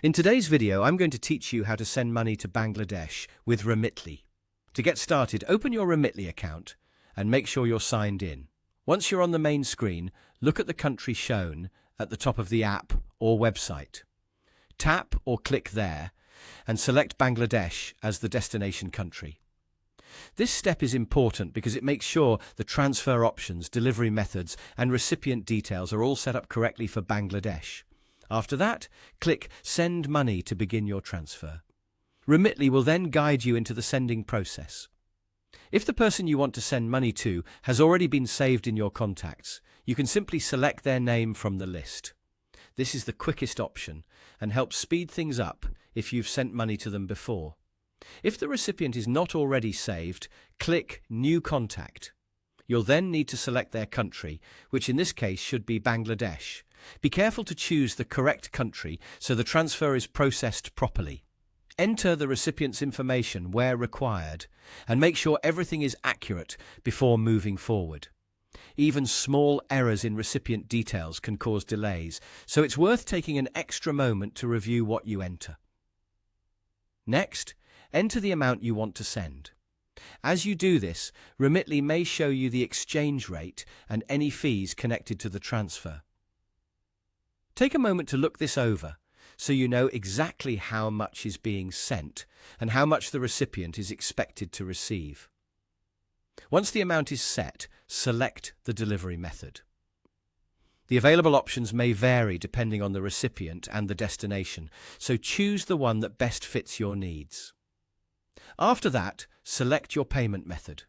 In today's video, I'm going to teach you how to send money to Bangladesh with Remitly. To get started, open your Remitly account and make sure you're signed in. Once you're on the main screen, look at the country shown at the top of the app or website. Tap or click there and select Bangladesh as the destination country. This step is important because it makes sure the transfer options, delivery methods, and recipient details are all set up correctly for Bangladesh. After that, click Send Money to begin your transfer. Remitly will then guide you into the sending process. If the person you want to send money to has already been saved in your contacts, you can simply select their name from the list. This is the quickest option and helps speed things up if you've sent money to them before. If the recipient is not already saved, click New Contact. You'll then need to select their country, which in this case should be Bangladesh. Be careful to choose the correct country so the transfer is processed properly. Enter the recipient's information where required and make sure everything is accurate before moving forward. Even small errors in recipient details can cause delays, so it's worth taking an extra moment to review what you enter. Next, enter the amount you want to send. As you do this, Remitly may show you the exchange rate and any fees connected to the transfer. Take a moment to look this over so you know exactly how much is being sent and how much the recipient is expected to receive. Once the amount is set, select the delivery method. The available options may vary depending on the recipient and the destination, so choose the one that best fits your needs. After that, select your payment method.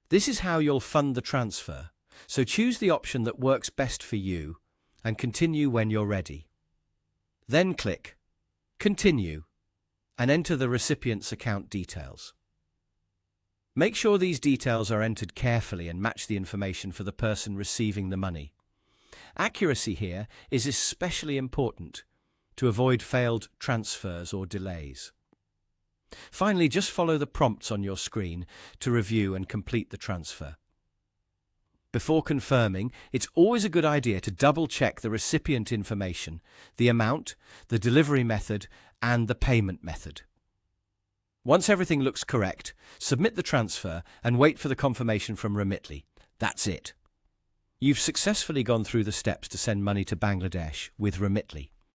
This is how you'll fund the transfer, so choose the option that works best for you and continue when you're ready. Then click Continue and enter the recipient's account details. Make sure these details are entered carefully and match the information for the person receiving the money. Accuracy here is especially important to avoid failed transfers or delays. Finally, just follow the prompts on your screen to review and complete the transfer. Before confirming, it's always a good idea to double-check the recipient information, the amount, the delivery method, and the payment method. Once everything looks correct, submit the transfer and wait for the confirmation from Remitly. That's it. You've successfully gone through the steps to send money to Bangladesh with Remitly.